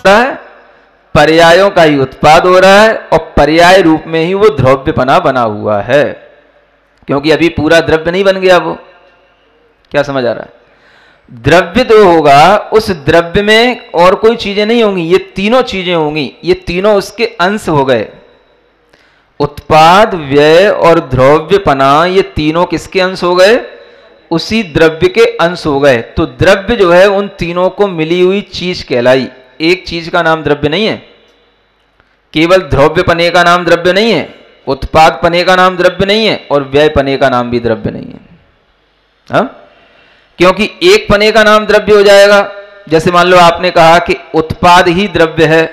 रहा है, पर्यायों का ही उत्पाद हो रहा है और पर्याय रूप में ही वो द्रव्यपना बना हुआ है, क्योंकि अभी पूरा द्रव्य नहीं बन गया वो। क्या समझ आ रहा है? द्रव्य तो होगा, उस द्रव्य में और कोई चीजें नहीं होंगी, ये तीनों चीजें होंगी, ये तीनों उसके अंश हो गए। उत्पाद, व्यय और द्रव्यपना, ये तीनों किसके अंश हो गए? उसी द्रव्य के अंश हो गए। तो द्रव्य जो है उन तीनों को मिली हुई चीज कहलाई। एक चीज का नाम द्रव्य नहीं है, केवल द्रव्य पने का नाम द्रव्य नहीं है, उत्पाद पने का नाम द्रव्य नहीं है और व्यय पने का नाम भी द्रव्य नहीं है। हाँ? क्योंकि एक पने का नाम द्रव्य हो जाएगा, जैसे मान लो आपने कहा कि उत्पाद ही द्रव्य है,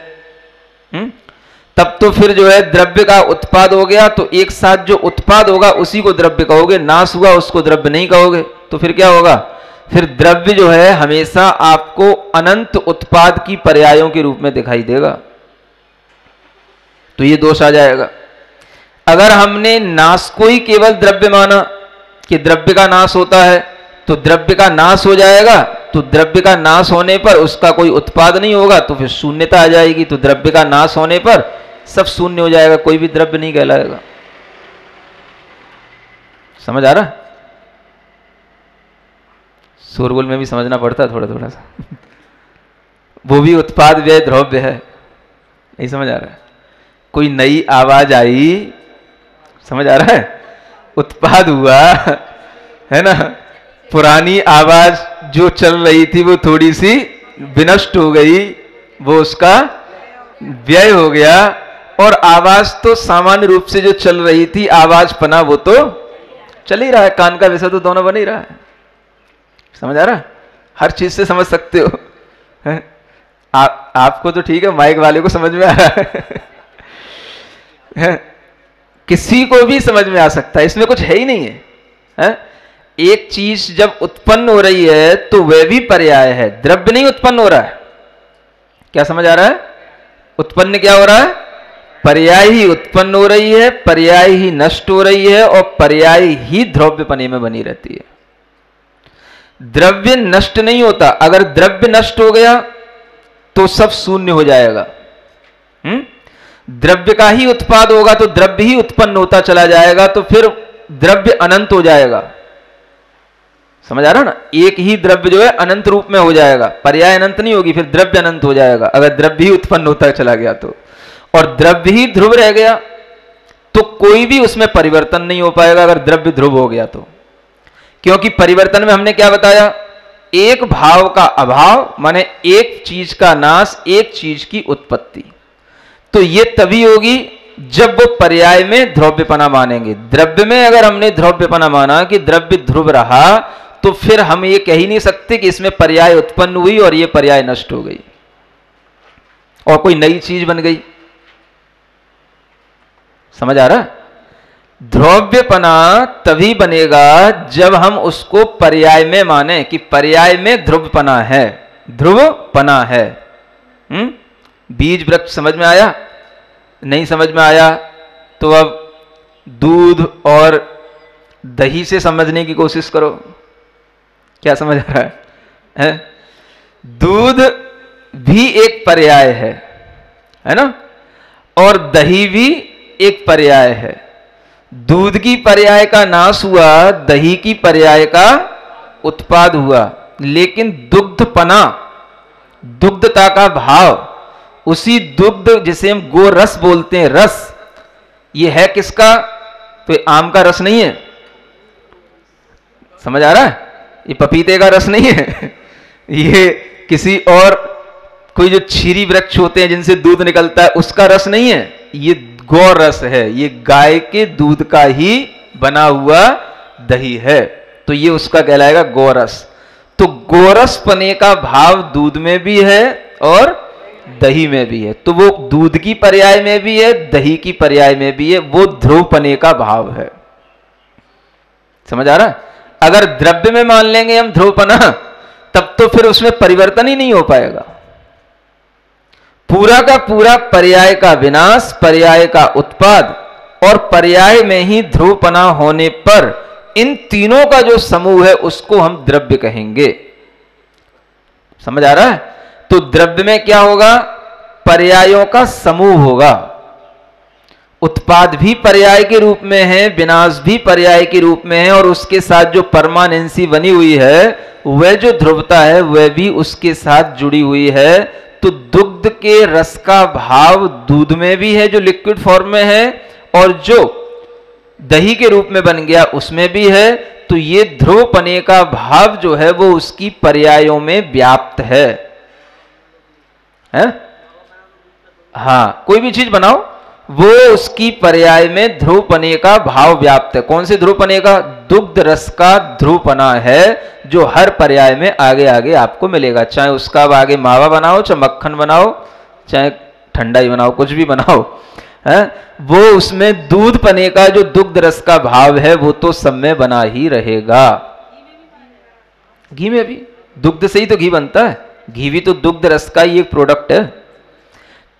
तब तो फिर जो है द्रव्य का उत्पाद हो गया, तो एक साथ जो उत्पाद होगा उसी को द्रव्य कहोगे, नाश हुआ उसको द्रव्य नहीं कहोगे। तो फिर क्या होगा? फिर द्रव्य जो है हमेशा आपको अनंत उत्पाद की पर्यायों के रूप में दिखाई देगा, तो ये दोष आ जाएगा। अगर हमने नाश को ही केवल द्रव्य माना कि द्रव्य का नाश होता है, तो द्रव्य का नाश हो जाएगा, तो द्रव्य का नाश होने पर उसका कोई उत्पाद नहीं होगा, तो फिर शून्यता आ जाएगी। तो द्रव्य का नाश होने पर सब शून्य हो जाएगा, कोई भी द्रव्य नहीं कहलाएगा। समझ आ रहा? शोरगुल में भी समझना पड़ता है थोड़ा थोड़ा सा वो भी उत्पाद, व्यय, द्रव्य है। नहीं समझ आ रहा है? कोई नई आवाज आई, समझ आ रहा है? उत्पाद हुआ है ना, पुरानी आवाज जो चल रही थी वो थोड़ी सी विनष्ट हो गई, वो उसका व्यय हो गया, और आवाज तो सामान्य रूप से जो चल रही थी, आवाज पना, वो तो चल ही रहा है। कान का विषय तो दोनों बन ही रहा है। समझ आ रहा? हर चीज से समझ सकते हो। आपको तो ठीक है, माइक वाले को समझ में आ रहा है किसी को भी समझ में आ सकता है, इसमें कुछ है ही नहीं है? एक चीज जब उत्पन्न हो रही है तो वह भी पर्याय है, द्रव्य नहीं उत्पन्न हो रहा है। क्या समझ आ रहा है? उत्पन्न क्या हो रहा है? पर्याय ही उत्पन्न हो रही है, पर्याय ही नष्ट हो रही है और पर्याय ही द्रव्यपने में बनी रहती है। द्रव्य नष्ट नहीं होता। अगर द्रव्य नष्ट हो गया तो सब शून्य हो जाएगा। द्रव्य का ही उत्पाद होगा तो द्रव्य ही उत्पन्न होता चला जाएगा, तो फिर द्रव्य अनंत हो जाएगा। समझ आ रहा ना? एक ही द्रव्य जो है अनंत रूप में हो जाएगा, पर्याय अनंत नहीं होगी, फिर द्रव्य अनंत हो जाएगा अगर द्रव्य ही उत्पन्न होता चला गया तो। और द्रव्य ही ध्रुव रह गया तो कोई भी उसमें परिवर्तन नहीं हो पाएगा अगर द्रव्य ध्रुव हो गया तो। क्योंकि परिवर्तन में हमने क्या बताया? एक भाव का अभाव, माने एक चीज का नाश, एक चीज की उत्पत्ति। तो ये तभी होगी जब वो पर्याय में द्रव्यपना मानेंगे। द्रव्य में अगर हमने द्रव्यपना माना कि द्रव्य ध्रुव रहा, तो फिर हम ये कह ही नहीं सकते कि इसमें पर्याय उत्पन्न हुई और ये पर्याय नष्ट हो गई और कोई नई चीज बन गई। समझ आ रहा? द्रव्यपना तभी बनेगा जब हम उसको पर्याय में माने कि पर्याय में ध्रुवपना है, ध्रुवपना है। बीज वृक्ष समझ में आया? नहीं समझ में आया तो अब दूध और दही से समझने की कोशिश करो। क्या समझ आ रहा है? दूध भी एक पर्याय है ना, और दही भी एक पर्याय है। दूध की पर्याय का नाश हुआ, दही की पर्याय का उत्पाद हुआ, लेकिन दुग्धपना, दुग्धता का भाव, उसी दुग्ध जिसे हम गो रस बोलते हैं, रस, ये है किसका? तो ये आम का रस नहीं है। समझ आ रहा है? ये पपीते का रस नहीं है ये किसी और कोई जो क्षीरी वृक्ष होते हैं जिनसे दूध निकलता है उसका रस नहीं है, ये गौ रस है। ये गाय के दूध का ही बना हुआ दही है, तो ये उसका कहलाएगा गोरस। तो गोरस पने का भाव दूध में भी है और दही में भी है, तो वो दूध की पर्याय में भी है, दही की पर्याय में भी है, वो ध्रुव पने का भाव है। समझ आ रहा है? अगर द्रव्य में मान लेंगे हम ध्रुवपना, तब तो फिर उसमें परिवर्तन ही नहीं हो पाएगा। पूरा का पूरा पर्याय का विनाश, पर्याय का उत्पाद और पर्याय में ही ध्रुवपना होने पर इन तीनों का जो समूह है उसको हम द्रव्य कहेंगे। समझ आ रहा है? तो द्रव्य में क्या होगा? पर्यायों का समूह होगा। उत्पाद भी पर्याय के रूप में है, विनाश भी पर्याय के रूप में है, और उसके साथ जो परमानेंसी बनी हुई है, वह जो ध्रुवता है वह भी उसके साथ जुड़ी हुई है। तो दुग्ध के रस का भाव दूध में भी है जो लिक्विड फॉर्म में है, और जो दही के रूप में बन गया उसमें भी है। तो ये ध्रुवपने का भाव जो है वो उसकी पर्यायों में व्याप्त है? हाँ, कोई भी चीज बनाओ वो उसकी पर्याय में ध्रुवपने का भाव व्याप्त है। कौन से ध्रुवपने का? दुग्ध रस का ध्रुवपना है जो हर पर्याय में आगे आगे आपको मिलेगा। चाहे उसका अब आगे मावा बनाओ, चाहे मक्खन बनाओ, चाहे ठंडाई बनाओ, कुछ भी बनाओ, है वो उसमें दूध पने का जो दुग्ध रस का भाव है वो तो सब में बना ही रहेगा। घी में भी दुग्ध से ही तो घी बनता है। घी भी तो दुग्ध रस का ही एक प्रोडक्ट है।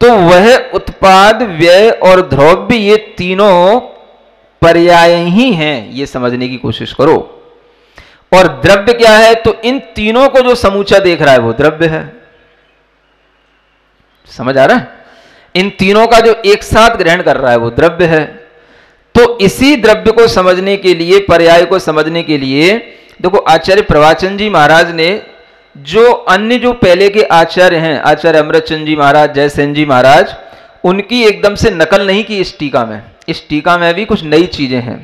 तो वह उत्पाद, व्यय और द्रव्य, ये तीनों पर्याय ही हैं, ये समझने की कोशिश करो। और द्रव्य क्या है? तो इन तीनों को जो समूचा देख रहा है वो द्रव्य है। समझ आ रहा है? इन तीनों का जो एक साथ ग्रहण कर रहा है वो द्रव्य है। तो इसी द्रव्य को समझने के लिए, पर्याय को समझने के लिए, देखो आचार्य प्रवाचन जी महाराज ने जो अन्य जो पहले के आचार्य हैं, आचार्य अमृतचंद जी महाराज, जयसेन जी महाराज, उनकी एकदम से नकल नहीं की इस टीका में। इस टीका में भी कुछ नई चीजें हैं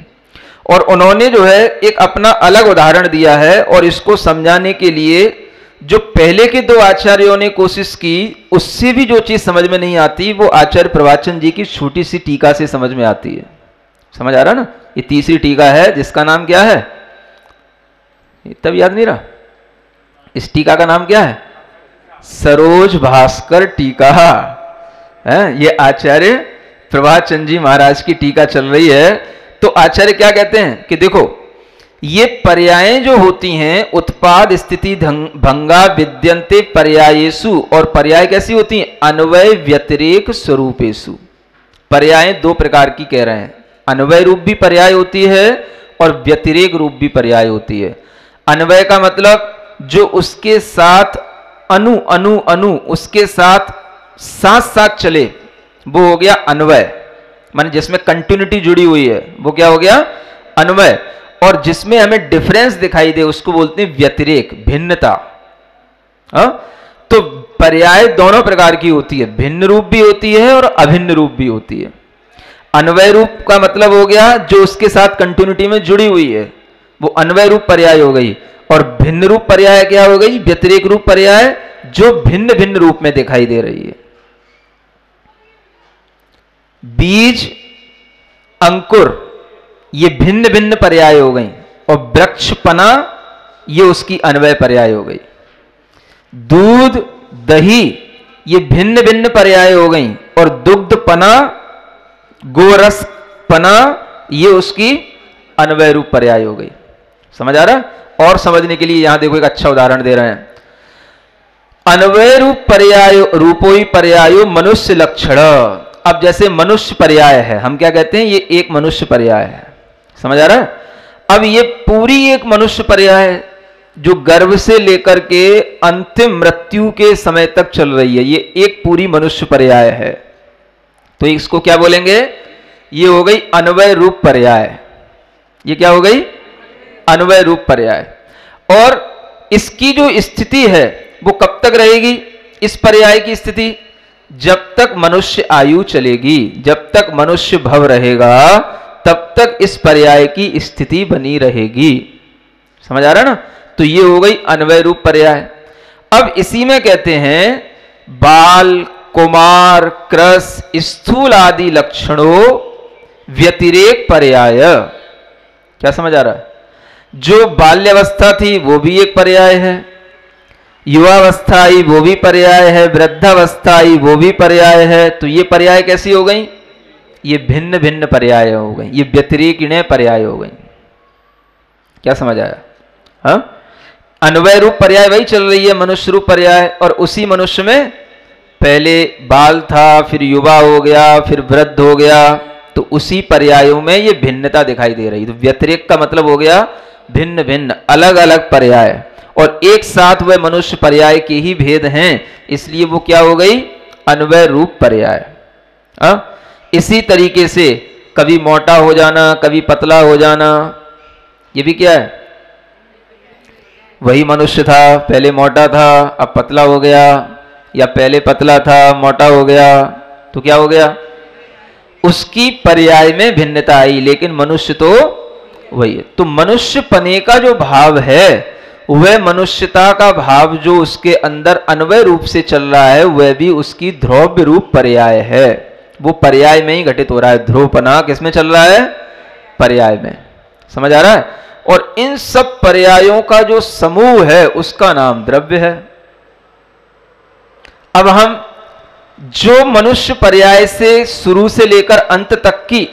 और उन्होंने जो है एक अपना अलग उदाहरण दिया है। और इसको समझाने के लिए जो पहले के दो आचार्यों ने कोशिश की, उससे भी जो चीज समझ में नहीं आती वो आचार्य प्रवाचन जी की छोटी सी टीका से समझ में आती है। समझ आ रहा ना? ये तीसरी टीका है जिसका नाम क्या है? तब याद नहीं रहा। इस टीका का नाम क्या है? सरोज भास्कर टीका है। ये आचार्य प्रवाचन जी महाराज की टीका चल रही है। तो आचार्य क्या कहते हैं कि देखो, ये पर्यायें जो होती हैं, उत्पाद स्थिति भंगा विद्यन्ते पर्यायेषु, और पर्याय कैसी होती हैं? अन्वय व्यतिरेक स्वरूपेषु। पर्यायें दो प्रकार की कह रहे हैं। अन्वय रूप भी पर्याय होती है और व्यतिरेक रूप भी पर्याय होती है। अन्वय का मतलब जो उसके साथ अनु अनु अनु उसके साथ साथ साथ चले, वो हो गया अन्वय। माने जिसमें कंटिन्यूटी जुड़ी हुई है वो क्या हो गया? अन्वय। और जिसमें हमें डिफरेंस दिखाई दे उसको बोलते हैं व्यतिरेक, भिन्नता। तो पर्याय दोनों प्रकार की होती है, भिन्न रूप भी होती है और अभिन्न रूप भी होती है। अन्वय रूप का मतलब हो गया जो उसके साथ कंटिन्यूटी में जुड़ी हुई है, वो अन्वय रूप पर्याय हो गई। और भिन्न रूप पर्याय क्या हो गई? व्यतिरेक रूप पर्याय, जो भिन्न भिन्न रूप में दिखाई दे रही है। बीज, अंकुर, ये भिन्न भिन्न पर्याय हो गई, और वृक्षपना ये उसकी अन्वय पर्याय हो गई। दूध, दही ये भिन्न भिन्न पर्याय हो गई, और दुग्धपना, गोरसपना ये उसकी अन्वय रूप पर्याय हो गई। समझ आ रहा? और समझने के लिए यहां देखो एक अच्छा उदाहरण दे रहे हैं। अन्वय रूप पर्याय रूपोई पर्यायो मनुष्य लक्षण। अब जैसे मनुष्य पर्याय है, हम क्या कहते हैं? ये एक मनुष्य पर्याय है। समझ आ रहा है? अब ये पूरी एक मनुष्य पर्याय है जो गर्भ से लेकर के अंतिम मृत्यु के समय तक चल रही है। ये एक पूरी मनुष्य पर्याय है। तो इसको क्या बोलेंगे? ये हो गई अन्वय रूप पर्याय। ये क्या हो गई? अन्वय रूप पर्याय। और इसकी जो स्थिति है वो कब तक रहेगी? इस पर्याय की स्थिति जब तक मनुष्य आयु चलेगी, जब तक मनुष्य भव रहेगा तब तक इस पर्याय की स्थिति बनी रहेगी। समझ आ रहा ना? तो ये हो गई अन्वय रूप पर्याय। अब इसी में कहते हैं बाल, कुमार, क्रस, स्थूल आदि लक्षणों व्यतिरेक पर्याय। क्या समझ आ रहा है? जो बाल्यावस्था थी वो भी एक पर्याय है, युवावस्था आई वो भी पर्याय है, वृद्धावस्था आई वो भी पर्याय है। तो ये पर्याय कैसी हो गई? ये भिन्न भिन्न पर्याय हो गई, ये व्यतिरेकिण पर्याय हो गई। क्या समझ आया? हाँ, अन्वय रूप पर्याय वही चल रही है, मनुष्य रूप पर्याय। और उसी मनुष्य में पहले बाल था, फिर युवा हो गया, फिर वृद्ध हो गया। तो उसी पर्यायों में ये भिन्नता दिखाई दे रही। तो व्यतिरेक का मतलब हो गया भिन्न भिन्न, अलग अलग पर्याय, और एक साथ वह मनुष्य पर्याय के ही भेद हैं, इसलिए वो क्या हो गई? अन्वय रूप पर्याय। इसी तरीके से कभी मोटा हो जाना, कभी पतला हो जाना, ये भी क्या है? वही मनुष्य था, पहले मोटा था अब पतला हो गया, या पहले पतला था मोटा हो गया, तो क्या हो गया? उसकी पर्याय में भिन्नता आई, लेकिन मनुष्य तो वही है। तो मनुष्य पने का जो भाव है, वह मनुष्यता का भाव जो उसके अंदर अन्वय रूप से चल रहा है, वह भी उसकी ध्रुव रूप पर्याय है। वो पर्याय में ही घटित हो रहा है। ध्रुवपना किसमें चल रहा है? पर्याय में। समझ आ रहा है? और इन सब पर्यायों का जो समूह है उसका नाम द्रव्य है। अब हम जो मनुष्य पर्याय से शुरू से लेकर अंत तक की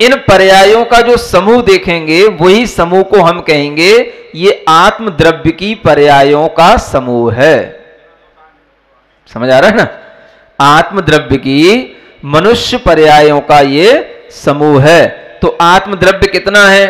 इन पर्यायों का जो समूह देखेंगे, वही समूह को हम कहेंगे ये आत्म द्रव्य की पर्यायों का समूह है। समझ आ रहा है ना? आत्म द्रव्य की मनुष्य पर्यायों का ये समूह है। तो आत्म द्रव्य कितना है?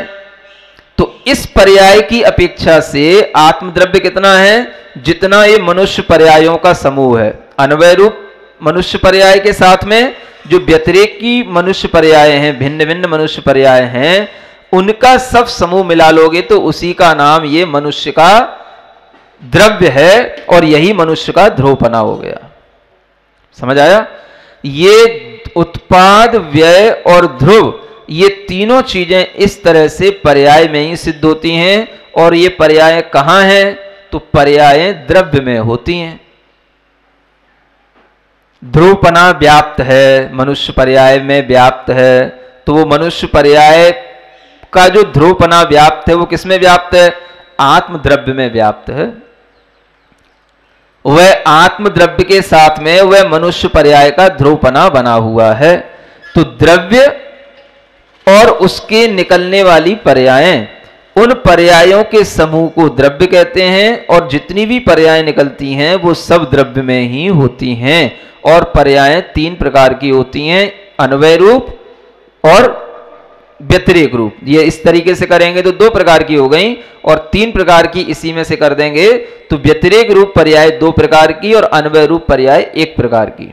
तो इस पर्याय की अपेक्षा से आत्म द्रव्य कितना है? जितना ये मनुष्य पर्यायों का समूह है। अन्वय रूप मनुष्य पर्याय के साथ में जो व्यतिरेकी मनुष्य पर्याय हैं, भिन्न भिन्न मनुष्य पर्याय हैं, उनका सब समूह मिला लोगे तो उसी का नाम ये मनुष्य का द्रव्य है, और यही मनुष्य का ध्रुवपना हो गया। समझ आया? ये उत्पाद, व्यय और ध्रुव, ये तीनों चीजें इस तरह से पर्याय में ही सिद्ध होती हैं। और ये पर्याय कहां हैं? तो पर्याय द्रव्य में होती हैं। ध्रुवपना व्याप्त है, मनुष्य पर्याय में व्याप्त है, तो वो मनुष्य पर्याय का जो ध्रुवपना व्याप्त है वो किसमें व्याप्त है? आत्म द्रव्य में व्याप्त है। वह आत्म द्रव्य के साथ में वह मनुष्य पर्याय का ध्रुवपना बना हुआ है। तो द्रव्य और उसके निकलने वाली पर्यायें, उन पर्यायों के समूह को द्रव्य कहते हैं। और जितनी भी पर्याय निकलती हैं वो सब द्रव्य में ही होती हैं। और पर्यायें तीन प्रकार की होती हैं, अन्वय रूप और व्यतिरेक रूप। ये इस तरीके से करेंगे तो दो प्रकार की हो गई, और तीन प्रकार की इसी में से कर देंगे तो व्यतिरेक रूप पर्याय दो प्रकार की और अन्वय रूप पर्याय एक प्रकार की।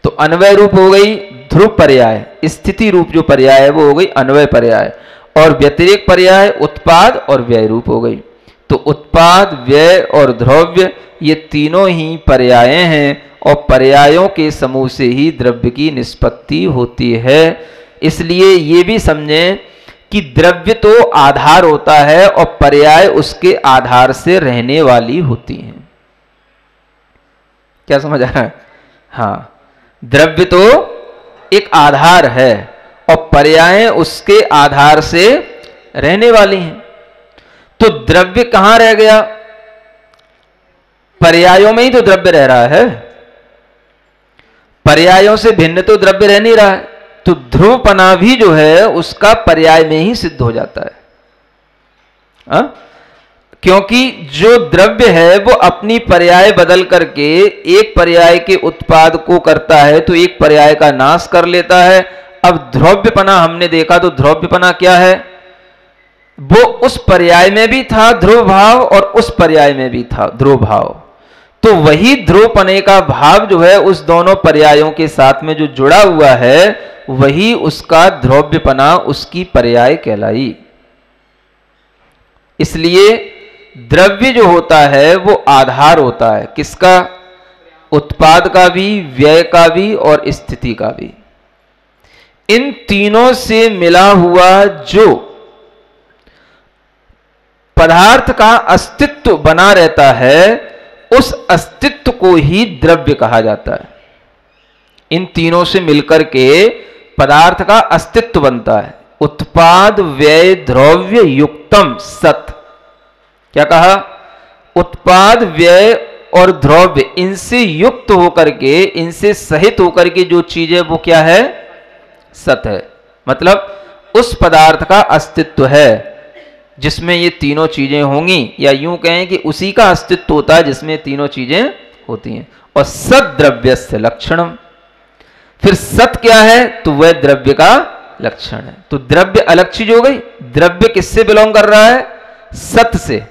तो अन्वय रूप हो गई ध्रुव पर्याय, स्थिति रूप जो पर्याय है वो हो गई अन्वय पर्याय, और व्यतिरेक पर्याय उत्पाद और व्यय रूप हो गई। तो उत्पाद, व्यय और ध्रुव्य ये तीनों ही पर्याय हैं, और पर्यायों के समूह से ही द्रव्य की निष्पत्ति होती है। इसलिए ये भी समझें कि द्रव्य तो आधार होता है और पर्याय उसके आधार से रहने वाली होती हैं। क्या समझ आ रहा है? हाँ, द्रव्य तो एक आधार है और पर्याय उसके आधार से रहने वाली हैं। तो द्रव्य कहां रह गया? पर्यायों में ही तो द्रव्य रह रहा है। पर्यायों से भिन्न तो द्रव्य रह नहीं रहा है। तो ध्रुवपना भी जो है उसका पर्याय में ही सिद्ध हो जाता है। क्योंकि जो द्रव्य है वो अपनी पर्याय बदल करके एक पर्याय के उत्पाद को करता है, तो एक पर्याय का नाश कर लेता है। अब ध्रुव्यपना हमने देखा, तो ध्रुव्यपना क्या है? वो उस पर्याय में भी था ध्रुव भाव और उस पर्याय में भी था ध्रुव भाव। तो वही ध्रुवपने का भाव जो है उस दोनों पर्यायों के साथ में जो जुड़ा हुआ है, वही उसका ध्रुव्यपना, उसकी पर्याय कहलाई। इसलिए द्रव्य जो होता है वो आधार होता है किसका? उत्पाद का भी, व्यय का भी और स्थिति का भी। इन तीनों से मिला हुआ जो पदार्थ का अस्तित्व बना रहता है, उस अस्तित्व को ही द्रव्य कहा जाता है। इन तीनों से मिलकर के पदार्थ का अस्तित्व बनता है। उत्पाद, व्यय, द्रव्य युक्तम सत। क्या कहा? उत्पाद, व्यय और द्रव्य, इनसे युक्त होकर के, इनसे सहित होकर के जो चीज है वो क्या है? सत है। मतलब उस पदार्थ का अस्तित्व है जिसमें ये तीनों चीजें होंगी, या यूं कहें कि उसी का अस्तित्व होता है जिसमें तीनों चीजें होती हैं। और सत द्रव्यस्य लक्षणम। फिर सत क्या है? तो वह द्रव्य का लक्षण है। तो द्रव्य अलग चीज हो गई। द्रव्य किससे बिलोंग कर रहा है? सत से।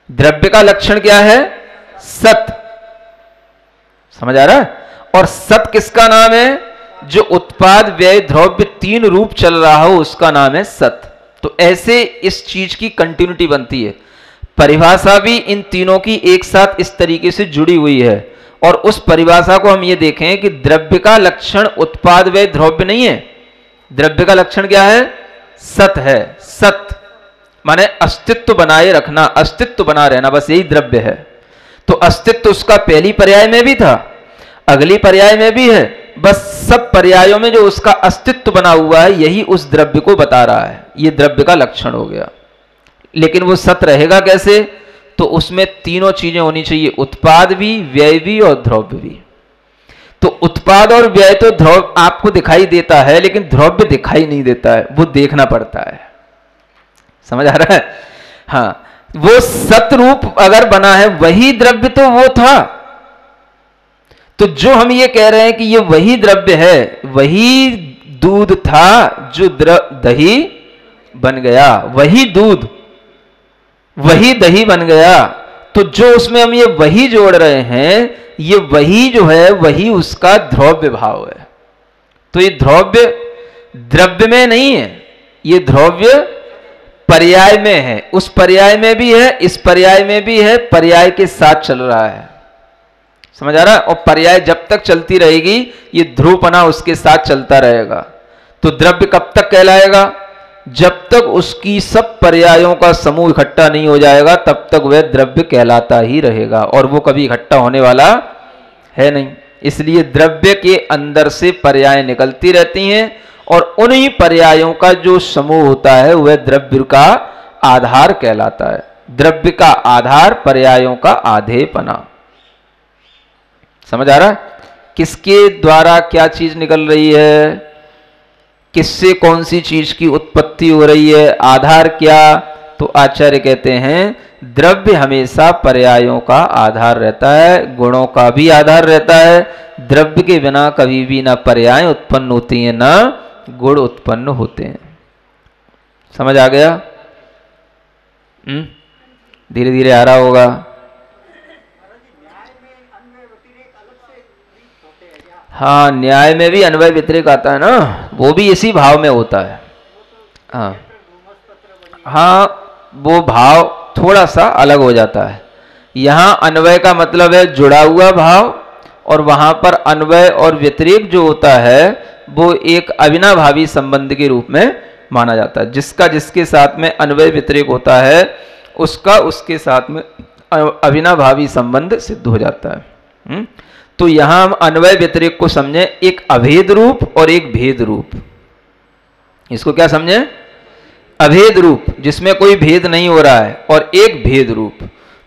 द्रव्य का लक्षण क्या है? सत। समझ आ रहा है? और सत किसका नाम है? जो उत्पाद व्यय द्रव्य तीन रूप चल रहा हो उसका नाम है सत। तो ऐसे इस चीज की कंटिन्यूटी बनती है। परिभाषा भी इन तीनों की एक साथ इस तरीके से जुड़ी हुई है। और उस परिभाषा को हम ये देखें कि द्रव्य का लक्षण उत्पाद व्यय द्रव्य नहीं है। द्रव्य का लक्षण क्या है? सत है। सत माने अस्तित्व बनाए रखना, अस्तित्व बना रहना, बस यही द्रव्य है। तो अस्तित्व उसका पहली पर्याय में भी था, अगली पर्याय में भी है। बस सब पर्यायों में जो उसका अस्तित्व बना हुआ है यही उस द्रव्य को बता रहा है। ये द्रव्य का लक्षण हो गया। लेकिन वो सत रहेगा कैसे? तो उसमें तीनों चीजें होनी चाहिए, उत्पाद भी, व्यय भी और द्रव्य भी। तो उत्पाद और व्यय तो द्रव्य आपको दिखाई देता है, लेकिन द्रव्य दिखाई नहीं देता है, वो देखना पड़ता है। समझ आ रहा है? हाँ, वो सतरूप अगर बना है वही द्रव्य तो वो था। तो जो हम ये कह रहे हैं कि ये वही द्रव्य है, वही दूध था जो दही बन गया, वही दूध वही दही बन गया। तो जो उसमें हम ये वही जोड़ रहे हैं, ये वही जो है वही उसका द्रव्य भाव है। तो ये द्रव्य द्रव्य में नहीं है, ये द्रव्य पर्याय में है। उस पर्याय में भी है, इस पर्याय में भी है, पर्याय के साथ चल रहा है। समझ आ रहा है? और पर्याय जब तक चलती रहेगी ये ध्रुवपना उसके साथ चलता रहेगा। तो द्रव्य कब तक कहलाएगा? जब तक उसकी सब पर्यायों का समूह इकट्ठा नहीं हो जाएगा तब तक वह द्रव्य कहलाता ही रहेगा, और वो कभी इकट्ठा होने वाला है नहीं। इसलिए द्रव्य के अंदर से पर्याय निकलती रहती हैं, और उन्हीं पर्यायों का जो समूह होता है वह द्रव्य का आधार कहलाता है। द्रव्य का आधार पर्यायों का आधेयपना। समझ आ रहा है? किसके द्वारा क्या चीज निकल रही है, किससे कौन सी चीज की उत्पत्ति हो रही है, आधार क्या? तो आचार्य कहते हैं द्रव्य हमेशा पर्यायों का आधार रहता है, गुणों का भी आधार रहता है। द्रव्य के बिना कभी भी ना पर्याय उत्पन्न होती हैं ना गुण उत्पन्न होते हैं। समझ आ गया? धीरे धीरे आ रहा होगा। हाँ, न्याय में भी अन्वय व्यतिरेक आता है ना, वो भी इसी भाव में होता है। हाँ हाँ, वो भाव थोड़ा सा अलग हो जाता है। यहाँ अन्वय का मतलब है जुड़ा हुआ भाव, और वहाँ पर अन्वय और व्यतिरेक जो होता है वो एक अविनाभावी संबंध के रूप में माना जाता है। जिसका जिसके साथ में अन्वय व्यतिरेक होता है उसका उसके साथ में अविनाभावी संबंध सिद्ध हो जाता है। तो यहां हम अन्वय व्यतिरेक को समझें एक अभेद रूप और एक भेद रूप। इसको क्या समझें? अभेद रूप जिसमें कोई भेद नहीं हो रहा है, और एक भेद रूप।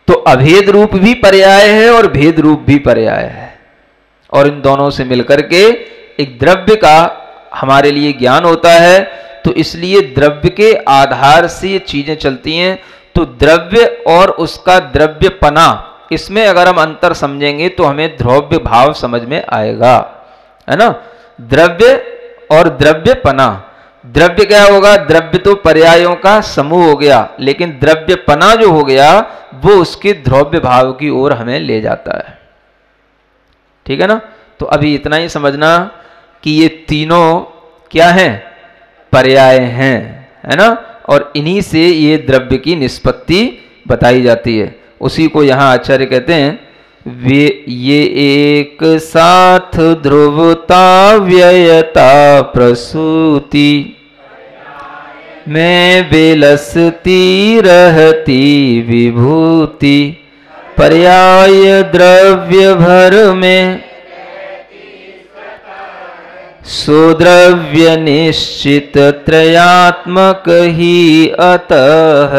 तो अभेद रूप भी पर्याय है और भेद रूप भी पर्याय है, और इन दोनों से मिलकर के एक द्रव्य का हमारे लिए ज्ञान होता है। तो इसलिए द्रव्य के आधार से ये चीजें चलती हैं। तो द्रव्य और उसका द्रव्यपना, इसमें अगर हम अंतर समझेंगे तो हमें द्रव्य भाव समझ में आएगा, है ना? द्रव्य और द्रव्यपना। द्रव्य क्या होगा? द्रव्य तो पर्यायों का समूह हो गया, लेकिन द्रव्यपना जो हो गया वो उसके द्रव्य भाव की ओर हमें ले जाता है। ठीक है ना? तो अभी इतना ही समझना कि ये तीनों क्या हैं? पर्याय हैं, है ना? और इन्हीं से ये द्रव्य की निष्पत्ति बताई जाती है। उसी को यहाँ आचार्य कहते हैं वे ये एक साथ ध्रुवता व्ययता प्रसूति में विलसती रहती विभूति पर्याय द्रव्य भर में सुद्रव्य निश्चित त्रयात्मक ही अतः।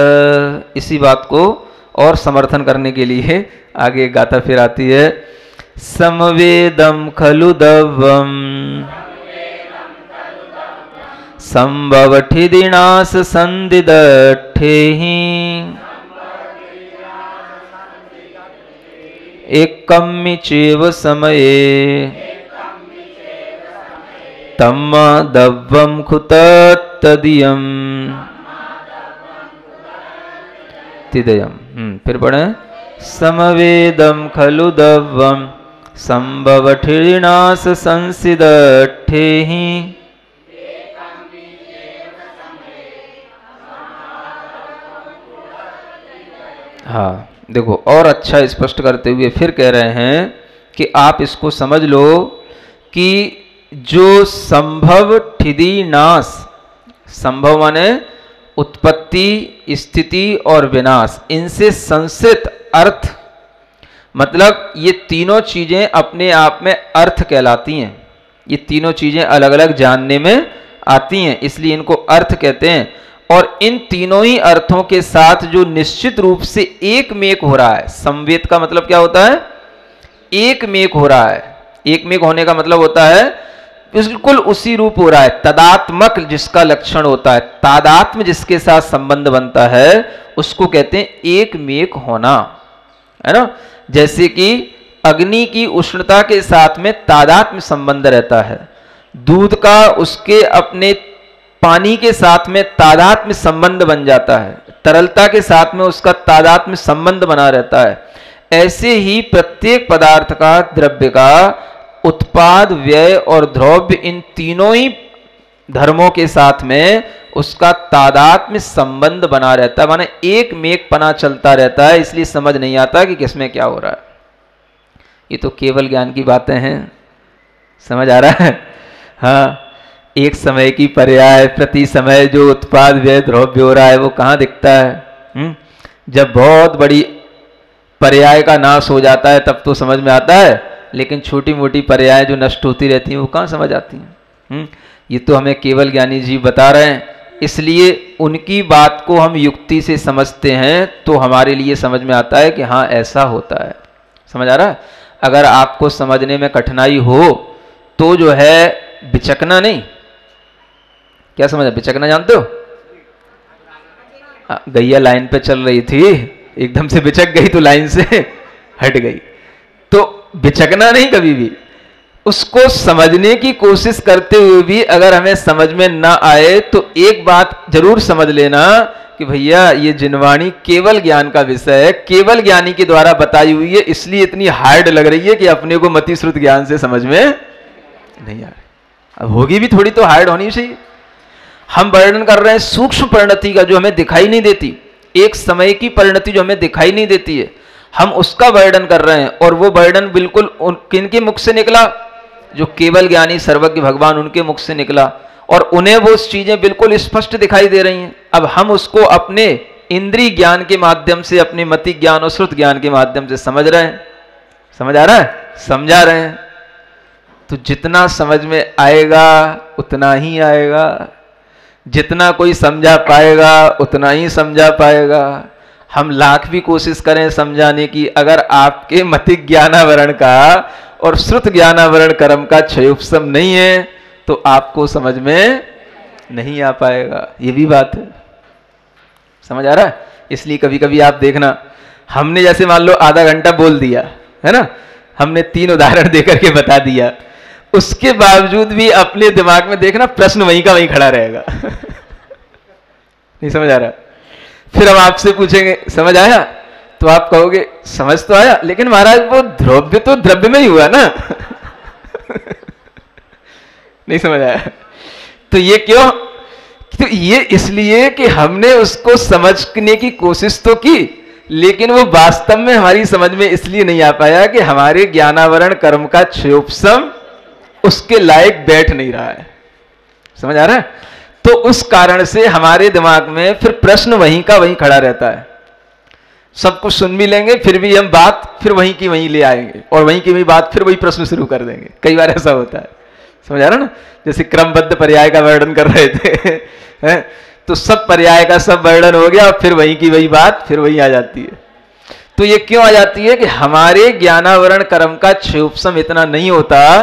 इसी बात को और समर्थन करने के लिए आगे गाथा फिर आती है। समवेदम खलु दव्वम संभवठिदिनाश संदिदठेहि एकम्मि चैव समये तम्मा दव्वम खुतत्तदियम तिदयम। फिर पढ़े समवेदम खलु दव्वम संभव ठिनाश संसिदठे ही। हाँ देखो, और अच्छा स्पष्ट करते हुए फिर कह रहे हैं कि आप इसको समझ लो कि जो संभव ठिदी नाश, संभव माने उत्पत्ति, स्थिति और विनाश, इनसे संसित अर्थ, मतलब ये तीनों चीजें अपने आप में अर्थ कहलाती हैं। ये तीनों चीजें अलग अलग जानने में आती हैं, इसलिए इनको अर्थ कहते हैं। और इन तीनों ही अर्थों के साथ जो निश्चित रूप से एक मेक हो रहा है, संवेद का मतलब क्या होता है? एक मेक हो रहा है। एक मेक होने का मतलब होता है बिल्कुल उसी रूप हो रहा है, तदात्मक जिसका लक्षण होता है, तादात्म्य जिसके साथ संबंध बनता है, उसको कहते हैं एक मेक होना, है ना। जैसे कि अग्नि की उष्णता के साथ में तादात्म्य संबंध रहता है, दूध का उसके अपने पानी के साथ में तादात्म्य संबंध बन जाता है, तरलता के साथ में उसका तादात्म्य संबंध बना रहता है। ऐसे ही प्रत्येक पदार्थ का, द्रव्य का उत्पाद, व्यय और द्रव्य, इन तीनों ही धर्मों के साथ में उसका तादात्म्य संबंध बना रहता है, माने एक मेक पना चलता रहता है। इसलिए समझ नहीं आता कि किसमें क्या हो रहा है। ये तो केवल ज्ञान की बातें हैं, समझ आ रहा है? हाँ, एक समय की पर्याय प्रति समय जो उत्पाद, व्यय, द्रव्य हो रहा है वो कहाँ दिखता है? जब बहुत बड़ी पर्याय का नाश हो जाता है तब तो समझ में आता है, लेकिन छोटी मोटी पर्याय जो नष्ट होती रहती हैं वो कहाँ समझ आती हैं? ये तो हमें केवल ज्ञानी जी बता रहे हैं, इसलिए उनकी बात को हम युक्ति से समझते हैं तो हमारे लिए समझ में आता है कि हाँ ऐसा होता है। समझ आ रहा है? अगर आपको समझने में कठिनाई हो तो जो है बिचकना नहीं, क्या समझा? बिचकना जानते हो? गैया लाइन पे चल रही थी, एकदम से बिचक गई तो लाइन से हट गई, तो बिचकना नहीं कभी भी। उसको समझने की कोशिश करते हुए भी अगर हमें समझ में ना आए तो एक बात जरूर समझ लेना कि भैया ये जिनवाणी केवल ज्ञान का विषय है, केवल ज्ञानी के द्वारा बताई हुई है, इसलिए इतनी हार्ड लग रही है कि अपने को मति श्रुत ज्ञान से समझ में नहीं आ रही। अब होगी भी थोड़ी तो हार्ड होनी चाहिए। हम वर्णन कर रहे हैं सूक्ष्म परिणति का जो हमें दिखाई नहीं देती, एक समय की परिणति जो हमें दिखाई नहीं देती है, हम उसका वर्णन कर रहे हैं। और वो वर्णन बिल्कुल किनके मुख से निकला? जो केवल ज्ञानी सर्वज्ञ भगवान, उनके मुख से निकला, और उन्हें वो चीजें बिल्कुल स्पष्ट दिखाई दे रही हैं। अब हम उसको अपने इंद्रिय ज्ञान के माध्यम से, अपने मति ज्ञान और श्रुत ज्ञान के माध्यम से समझ रहे हैं। समझ आ रहा है? समझा रहे हैं। तो जितना समझ में आएगा उतना ही आएगा, जितना कोई समझा पाएगा उतना ही समझा पाएगा। हम लाख भी कोशिश करें समझाने की, अगर आपके मति ज्ञानावरण का और श्रुत ज्ञानावरण कर्म का क्षयोपशम नहीं है तो आपको समझ में नहीं आ पाएगा। ये भी बात है। समझ आ रहा है? इसलिए कभी कभी आप देखना, हमने जैसे मान लो आधा घंटा बोल दिया है ना, हमने 3 उदाहरण देकर के बता दिया, उसके बावजूद भी अपने दिमाग में देखना प्रश्न वहीं का वहीं खड़ा रहेगा। नहीं समझ आ रहा? फिर हम आपसे पूछेंगे समझ आया? तो आप कहोगे समझ तो आया, लेकिन महाराज वो द्रव्य तो द्रव्य में ही हुआ ना। नहीं समझ आया? तो ये क्यों? तो ये इसलिए कि हमने उसको समझने की कोशिश तो की, लेकिन वो वास्तव में हमारी समझ में इसलिए नहीं आ पाया कि हमारे ज्ञानावरण कर्म का क्षयोपशम उसके लायक बैठ नहीं रहा है। समझ आ रहा है? तो उस कारण से हमारे दिमाग में फिर प्रश्न वहीं का वहीं खड़ा रहता है। सब कुछ सुन भी लेंगे, फिर भी हम बात फिर वहीं की वहीं ले आएंगे, और वहीं की वहीं बात फिर वही प्रश्न शुरू कर देंगे। कई बार ऐसा होता है। समझ आ रहा ना? जैसे क्रमबद्ध पर्याय का वर्णन कर रहे थे है? तो सब पर्याय का सब वर्णन हो गया, फिर वहीं की वही बात फिर वहीं आ जाती है। तो ये क्यों आ जाती है कि हमारे ज्ञानावरण कर्म का क्षयोपशम इतना नहीं होता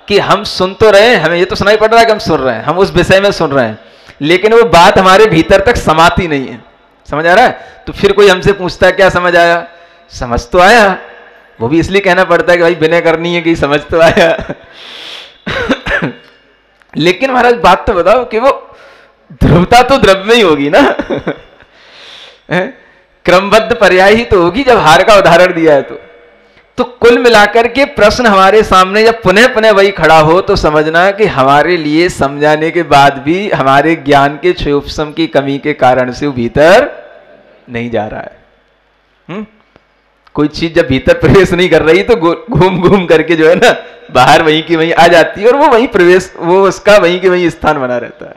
कि हम सुन तो रहे हैं, हमें ये तो सुनाई पड़ रहा है कि हम सुन रहे हैं, हम उस विषय में सुन रहे हैं, लेकिन वो बात हमारे भीतर तक समाती नहीं है। समझ आ रहा है? तो फिर कोई हमसे पूछता है क्या समझ आया? समझ तो आया, वो भी इसलिए कहना पड़ता है कि भाई विनय करनी है कि समझ तो आया। लेकिन महाराज बात तो बताओ कि वो ध्रुवता तो द्रव्य में ही होगी ना। क्रमबद्ध पर्याय ही तो होगी जब हार का उदाहरण दिया है तो। तो कुल मिलाकर के प्रश्न हमारे सामने जब पुनः पुनः वही खड़ा हो तो समझना कि हमारे लिए समझाने के बाद भी हमारे ज्ञान के क्षयोपशम की कमी के कारण से वो भीतर नहीं जा रहा है। कोई चीज जब भीतर प्रवेश नहीं कर रही तो घूम घूम करके जो है ना बाहर वहीं की वहीं आ जाती है और वो वहीं प्रवेश, वो उसका वहीं की वहीं स्थान बना रहता है।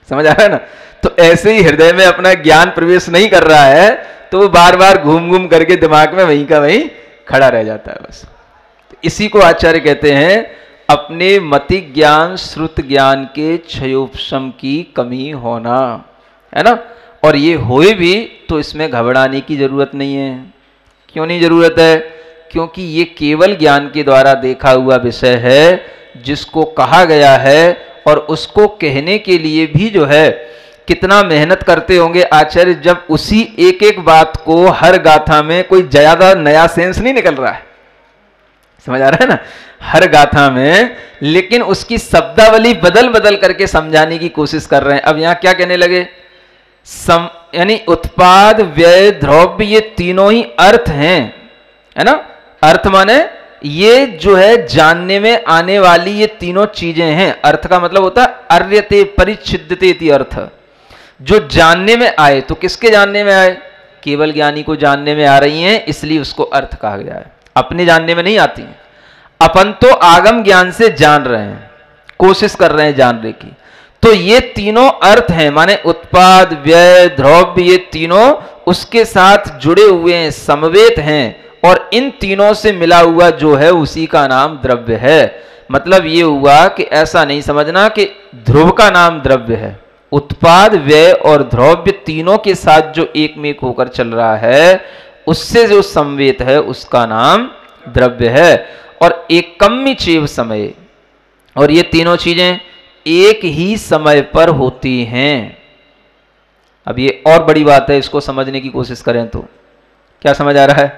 समझ आ रहा है ना? तो ऐसे ही हृदय में अपना ज्ञान प्रवेश नहीं कर रहा है तो वो बार बार घूम घूम करके दिमाग में वहीं का वहीं खड़ा रह जाता है बस। तो इसी को आचार्य कहते हैं अपने मति ज्ञान श्रुत ज्ञान के क्षयोपशम की कमी होना, है ना। और ये होए भी तो इसमें घबराने की जरूरत नहीं है। क्यों नहीं जरूरत है? क्योंकि ये केवल ज्ञान के द्वारा देखा हुआ विषय है जिसको कहा गया है, और उसको कहने के लिए भी जो है कितना मेहनत करते होंगे आचार्य, जब उसी एक एक बात को हर गाथा में कोई ज्यादा नया सेंस नहीं निकल रहा है। समझ आ रहा है ना? हर गाथा में, लेकिन उसकी शब्दावली बदल बदल करके समझाने की कोशिश कर रहे हैं। अब यहां क्या कहने लगे? यानी उत्पाद व्यय द्रव्य ये तीनों ही अर्थ हैं, है ना। अर्थ माने ये जो है जानने में आने वाली ये तीनों चीजें हैं। अर्थ का मतलब होता है अर्यते परिच्छिद्यते इति अर्थ, जो जानने में आए। तो किसके जानने में आए? केवल ज्ञानी को जानने में आ रही हैं, इसलिए उसको अर्थ कहा गया है। अपने जानने में नहीं आती हैं। अपन तो आगम ज्ञान से जान रहे हैं, कोशिश कर रहे हैं जानने की। तो ये तीनों अर्थ हैं, माने उत्पाद व्यय द्रव्य ये तीनों उसके साथ जुड़े हुए हैं, समवेत हैं, और इन तीनों से मिला हुआ जो है उसी का नाम द्रव्य है। मतलब ये हुआ कि ऐसा नहीं समझना कि ध्रुव का नाम द्रव्य है। उत्पाद व्यय और द्रव्य तीनों के साथ जो एक में एक होकर चल रहा है उससे जो समवेत है उसका नाम द्रव्य है। और एकम्य चैव समय, और ये तीनों चीजें एक ही समय पर होती हैं। अब ये और बड़ी बात है, इसको समझने की कोशिश करें तो क्या समझ आ रहा है?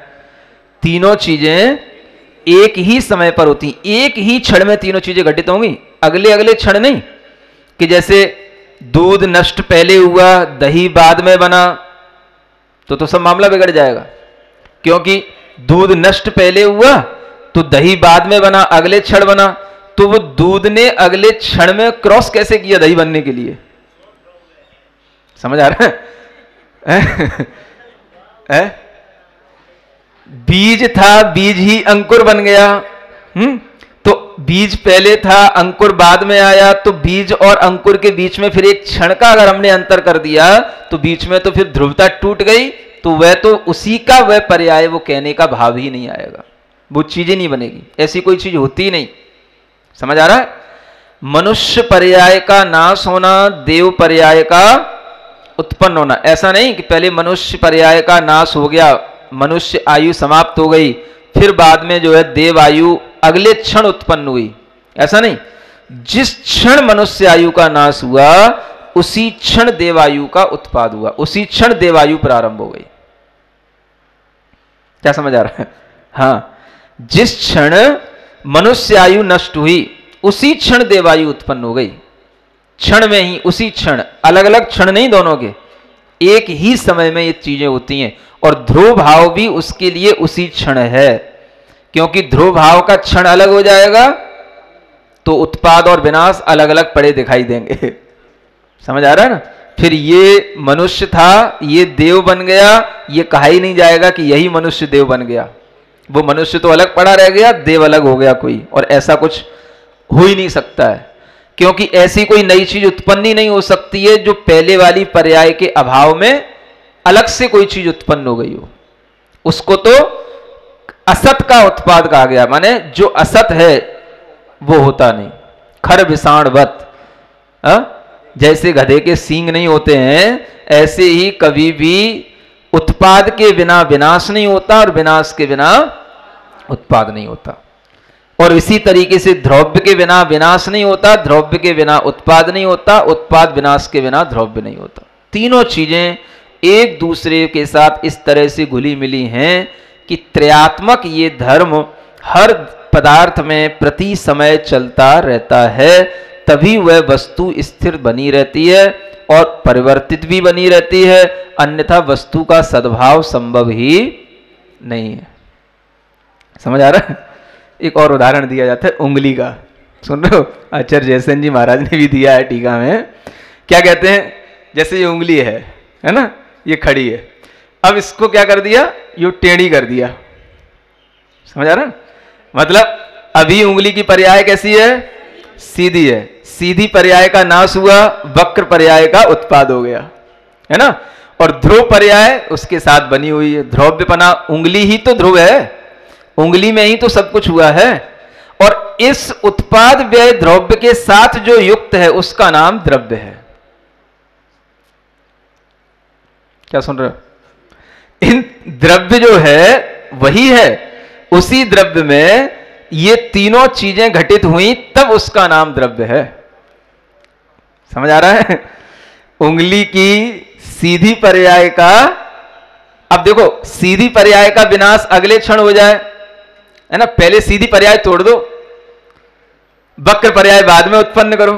तीनों चीजें एक ही समय पर होती, एक ही क्षण में तीनों चीजें घटित होंगी, अगले अगले क्षण नहीं। कि जैसे दूध नष्ट पहले हुआ दही बाद में बना तो सब मामला बिगड़ जाएगा। क्योंकि दूध नष्ट पहले हुआ तो दही बाद में बना, अगले क्षण बना। तो वो दूध ने अगले क्षण में क्रॉस कैसे किया दही बनने के लिए? समझ आ रहा है? बीज था, बीज ही अंकुर बन गया। तो बीज पहले था, अंकुर बाद में आया, तो बीज और अंकुर के बीच में फिर एक क्षण का अगर हमने अंतर कर दिया तो बीच में तो फिर ध्रुवता टूट गई। तो वह तो उसी का वह पर्याय, वो कहने का भाव ही नहीं आएगा, वो चीज ही नहीं बनेगी। ऐसी कोई चीज होती ही नहीं। समझ आ रहा है? मनुष्य पर्याय का नाश होना, देव पर्याय का उत्पन्न होना। ऐसा नहीं कि पहले मनुष्य पर्याय का नाश हो गया, मनुष्य आयु समाप्त हो गई, फिर बाद में जो है देव आयु अगले क्षण उत्पन्न हुई। ऐसा नहीं। जिस क्षण मनुष्य आयु का नाश हुआ उसी क्षण देवायु का उत्पाद हुआ, उसी क्षण देवायु प्रारंभ हो गई। क्या समझ आ रहा है? हाँ, जिस क्षण मनुष्य आयु नष्ट हुई उसी क्षण देवायु उत्पन्न हो गई। क्षण में ही, उसी क्षण, अलग अलग क्षण नहीं, दोनों के एक ही समय में ये चीजें होती हैं। और ध्रुव भाव भी उसके लिए उसी क्षण है, क्योंकि ध्रुव भाव का क्षण अलग हो जाएगा तो उत्पाद और विनाश अलग अलग पड़े दिखाई देंगे। समझ आ रहा है ना? फिर ये मनुष्य था, ये देव बन गया, ये कहा ही नहीं जाएगा कि यही मनुष्य देव बन गया। वो मनुष्य तो अलग पड़ा रह गया, देव अलग हो गया कोई, और ऐसा कुछ हो ही नहीं सकता है। क्योंकि ऐसी कोई नई चीज उत्पन्न ही नहीं हो सकती है जो पहले वाली पर्याय के अभाव में अलग से कोई चीज उत्पन्न हो गई हो। उसको तो असत का उत्पाद कहा गया, माने जो असत है वो होता नहीं। खर विषाणवत, जैसे गधे के सींग नहीं होते हैं, ऐसे ही कभी भी उत्पाद के बिना विनाश नहीं होता और विनाश के बिना उत्पाद नहीं होता। और इसी तरीके से द्रव्य के बिना विनाश नहीं होता, द्रव्य के बिना उत्पाद नहीं होता, उत्पाद विनाश के बिना द्रव्य नहीं होता। तीनों चीजें एक दूसरे के साथ इस तरह से घुली मिली हैं कि त्रयात्मक ये धर्म हर पदार्थ में प्रति समय चलता रहता है, तभी वह वस्तु स्थिर बनी रहती है और परिवर्तित भी बनी रहती है, अन्यथा वस्तु का सद्भाव संभव ही नहीं है। समझ आ रहा है? एक और उदाहरण दिया जाता है उंगली का, सुन रहे हो? आचार्य जयसेन जी महाराज ने भी दिया है टीका में। क्या कहते हैं, जैसे ये उंगली है ना, ये खड़ी है, अब इसको क्या कर दिया, ये टेढ़ी कर दिया। समझ आ रहा है? मतलब अभी उंगली की पर्याय कैसी है, सीधी है। सीधी पर्याय का नाश हुआ, वक्र पर्याय का उत्पाद हो गया, है ना। और ध्रुव पर्याय उसके साथ बनी हुई है। ध्रुव्यपना, उंगली ही तो ध्रुव है, उंगली में ही तो सब कुछ हुआ है। और इस उत्पाद व्यय द्रव्य के साथ जो युक्त है उसका नाम द्रव्य है। क्या सुन रहे हो? इन द्रव्य जो है वही है, उसी द्रव्य में ये तीनों चीजें घटित हुई, तब उसका नाम द्रव्य है। समझ आ रहा है? उंगली की सीधी पर्याय का, अब देखो सीधी पर्याय का विनाश अगले क्षण हो जाए, है ना, पहले सीधी पर्याय तोड़ दो, वक्र पर्याय बाद में उत्पन्न करो,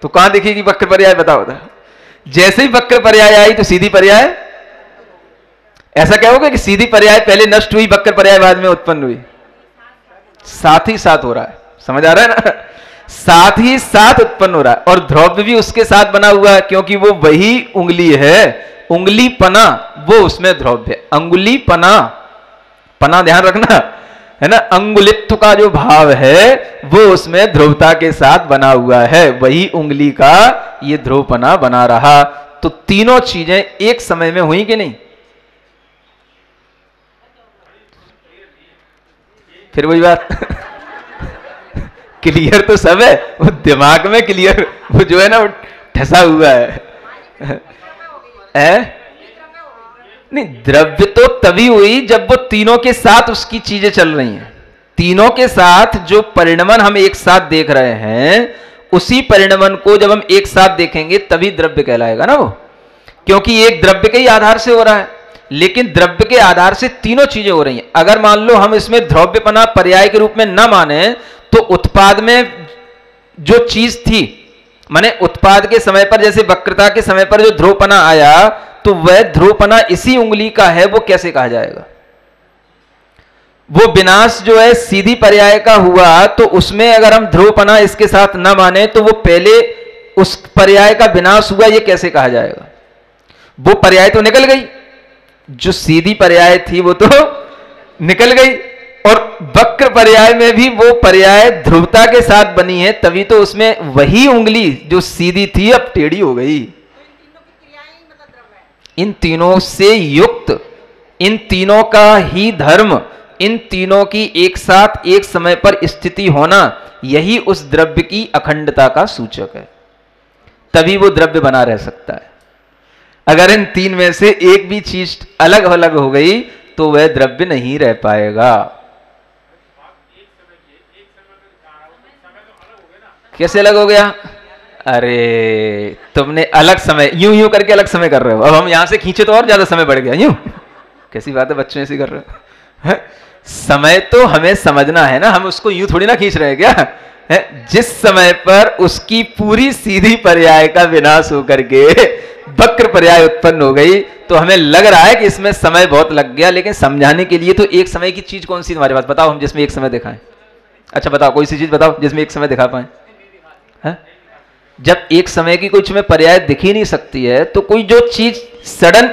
तो कहां दिखेगी वक्र पर्याय, बताओ। जैसे ही वक्र पर्याय आई तो सीधी पर्याय, ऐसा क्या होगा कि सीधी पर्याय पहले नष्ट हुई, वक्र पर्याय बाद में उत्पन्न हुई? साथ ही साथ हो रहा है। समझ आ रहा है ना? साथ ही साथ उत्पन्न हो रहा है। और ध्रुव भी उसके साथ बना हुआ है, क्योंकि वो वही उंगली है। उंगली पना वो उसमें ध्रुव है। अंगुली पना, पना ध्यान रखना, है ना, अंगुलित्व का जो भाव है वो उसमें ध्रुवता के साथ बना हुआ है, वही उंगली का ये ध्रुवपना बना रहा। तो तीनों चीजें एक समय में हुई कि नहीं? फिर वही बात क्लियर तो सब है, वो दिमाग में क्लियर, वो जो है ना वो ठसा हुआ है। नहीं, द्रव्य तो तभी हुई जब वो तीनों के साथ उसकी चीजें चल रही हैं। तीनों के साथ जो परिणमन हम एक साथ देख रहे हैं, उसी परिणमन को जब हम एक साथ देखेंगे तभी द्रव्य कहलाएगा ना वो, क्योंकि एक द्रव्य के ही आधार से हो रहा है। लेकिन द्रव्य के आधार से तीनों चीजें हो रही हैं। अगर मान लो हम इसमें द्रव्यपना पर्याय के रूप में न माने, तो उत्पाद में जो चीज थी, माने उत्पाद के समय पर, जैसे वक्रता के समय पर जो ध्रुवपना आया, तो वह ध्रुवपना इसी उंगली का है, वो कैसे कहा जाएगा? वो विनाश जो है सीधी पर्याय का हुआ, तो उसमें अगर हम ध्रुवपना इसके साथ न माने, तो वो पहले उस पर्याय का विनाश हुआ, ये कैसे कहा जाएगा? वो पर्याय तो निकल गई, जो सीधी पर्याय थी वो तो निकल गई, और वक्र पर्याय में भी वो पर्याय ध्रुवता के साथ बनी है, तभी तो उसमें वही उंगली जो सीधी थी अब टेढ़ी हो गई। इन तीनों से युक्त, इन तीनों का ही धर्म, इन तीनों की एक साथ एक समय पर स्थिति होना, यही उस द्रव्य की अखंडता का सूचक है। तभी वो द्रव्य बना रह सकता है। अगर इन तीन में से एक भी चीज अलग अलग हो गई तो वह द्रव्य नहीं रह पाएगा। कैसे अलग हो गया? अरे तुमने अलग समय, यूं यूं करके अलग समय कर रहे हो, अब हम यहां से खींचे तो और ज्यादा समय बढ़ गया। यूं कैसी बात है, बच्चों ऐसी कर रहे हो? समय तो हमें समझना है ना, हम उसको यूं थोड़ी ना खींच रहे हैं क्या है? जिस समय पर उसकी पूरी सीधी पर्याय का विनाश होकर के वक्र पर्याय उत्पन्न हो गई, तो हमें लग रहा है कि इसमें समय बहुत लग गया, लेकिन समझाने के लिए तो एक समय की चीज कौन सी तुम्हारे पास बताओ, हम जिसमें एक समय दिखाएं। अच्छा बताओ, कोई सी चीज बताओ जिसमें एक समय दिखा पाए। जब एक समय की कुछ में पर्याय दिख ही नहीं सकती है, तो कोई जो चीज सडन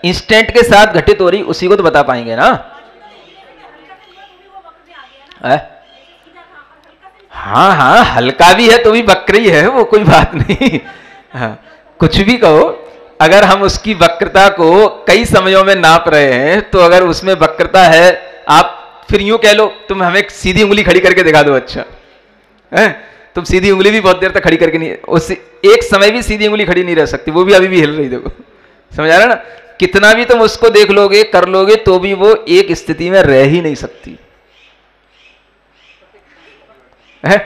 इंस्टेंट के साथ घटित हो रही उसी को तो बता पाएंगे ना। हाँ हाँ, हल्का भी है तो भी वक्र ही है, वो कोई बात नहीं। हाँ, कुछ भी कहो, अगर हम उसकी वक्रता को कई समयों में नाप रहे हैं, तो अगर उसमें वक्रता है, आप फिर यूं कह लो, तुम हमें सीधी उंगली खड़ी करके दिखा दो। अच्छा है, तुम सीधी उंगली भी बहुत देर तक खड़ी करके नहीं, उस एक समय भी सीधी उंगली खड़ी नहीं रह सकती, वो भी अभी भी हिल रही, देखो। समझ आ रहा है ना? कितना भी तुम उसको देख लोगे, कर लोगे, तो भी वो एक स्थिति में रह ही नहीं सकती है।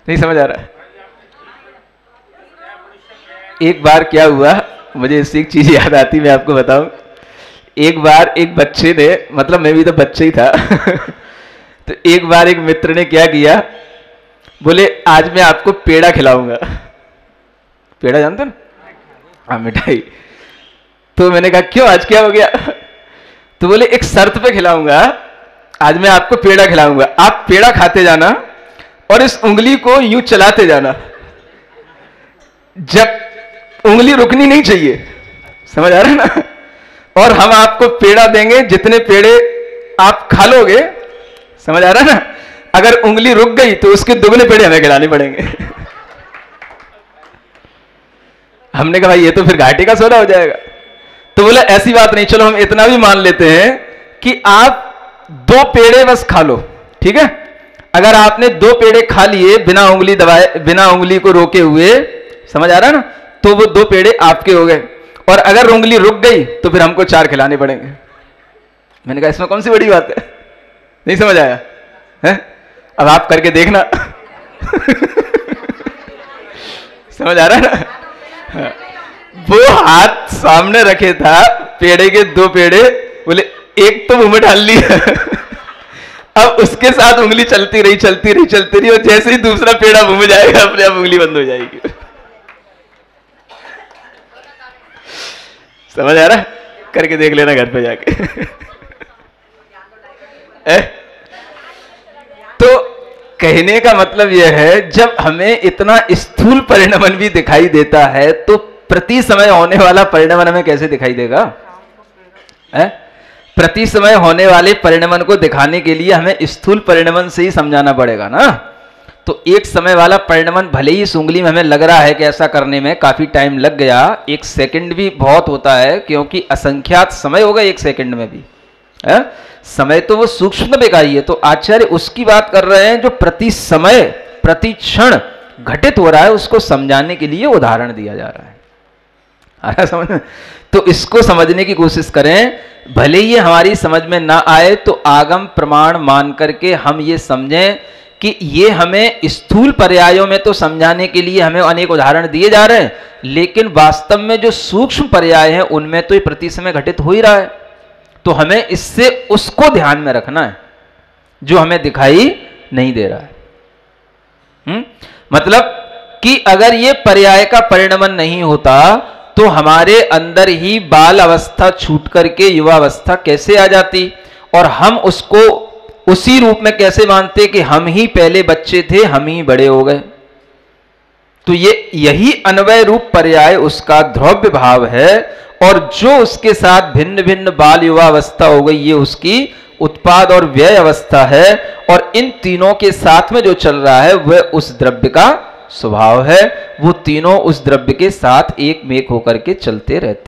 नहीं समझ आ रहा है? एक बार क्या हुआ, मुझे इससे एक चीज याद आती, मैं आपको बताऊं। एक बार एक बच्चे ने, मतलब मैं भी तो बच्चे ही था तो एक बार एक मित्र ने क्या किया, बोले आज मैं आपको पेड़ा खिलाऊंगा। पेड़ा जानते ना? हाँ, मिठाई। तो मैंने कहा क्यों, आज क्या हो गया? तो बोले एक शर्त पे खिलाऊंगा, आज मैं आपको पेड़ा खिलाऊंगा, आप पेड़ा खाते जाना और इस उंगली को यूं चलाते जाना, जब उंगली रुकनी नहीं चाहिए, समझ आ रहा है ना। और हम आपको पेड़ा देंगे, जितने पेड़े आप खा लोगे, समझ आ रहा है ना। अगर उंगली रुक गई तो उसके दुगने पेड़े हमें खिलाने पड़ेंगे। हमने कहा भाई ये तो फिर घाटे का सौदा हो जाएगा। तो बोला ऐसी बात नहीं, चलो हम इतना भी मान लेते हैं कि आप 2 पेड़े बस खा लो, ठीक है। अगर आपने 2 पेड़े खा लिए बिना उंगली दबाए, बिना उंगली को रोके हुए, समझ आ रहा है ना, तो वो 2 पेड़े आपके हो गए। और अगर उंगली रुक गई तो फिर हमको 4 खिलाने पड़ेंगे। मैंने कहा इसमें कौन सी बड़ी बात है, नहीं समझ आया है? अब आप करके देखना। समझ आ रहा है ना। वो हाथ सामने रखे था, पेड़े के 2 पेड़े, बोले एक तो मुंह में डाल लिया। अब उसके साथ उंगली चलती रही चलती रही चलती रही, और जैसे ही दूसरा पेड़ा मुंह में जाएगा अपने आप उंगली बंद हो जाएगी। समझ आ रहा है? करके देख लेना घर पे जाके। तो कहने का मतलब यह है, जब हमें इतना स्थूल परिणमन भी दिखाई देता है तो प्रति समय होने वाला परिणमन हमें कैसे दिखाई देगा? प्रति समय होने वाले परिणमन को दिखाने के लिए हमें स्थूल परिणमन से ही समझाना पड़ेगा ना। तो एक समय वाला परिणमन भले ही इस उंगली में हमें लग रहा है कि ऐसा करने में काफी टाइम लग गया, 1 सेकंड भी बहुत होता है, क्योंकि असंख्यात समय होगा 1 सेकंड में भी है? समय तो वो सूक्ष्म इकाई है। तो आचार्य उसकी बात कर रहे हैं जो प्रति समय प्रति क्षण घटित हो रहा है, उसको समझाने के लिए उदाहरण दिया जा रहा है। आ रहा समझ में? तो इसको समझने की कोशिश करें, भले ही हमारी समझ में ना आए तो आगम प्रमाण मान करके हम ये समझें कि ये हमें स्थूल पर्यायों में तो समझाने के लिए हमें अनेक उदाहरण दिए जा रहे हैं, लेकिन वास्तव में जो सूक्ष्म पर्याय हैं उनमें तो ये प्रति समय घटित हो ही रहा है। तो हमें इससे उसको ध्यान में रखना है जो हमें दिखाई नहीं दे रहा है। मतलब कि अगर ये पर्याय का परिणमन नहीं होता तो हमारे अंदर ही बाल अवस्था छूट करके युवावस्था कैसे आ जाती, और हम उसको उसी रूप में कैसे मानते कि हम ही पहले बच्चे थे, हम ही बड़े हो गए। तो ये यही अन्वय रूप पर्याय उसका ध्रुव्य भाव है, और जो उसके साथ भिन्न भिन्न बाल युवावस्था हो गई ये उसकी उत्पाद और व्यय अवस्था है, और इन तीनों के साथ में जो चल रहा है वह उस द्रव्य का स्वभाव है। वो तीनों उस द्रव्य के साथ एक मेक होकर के चलते रहते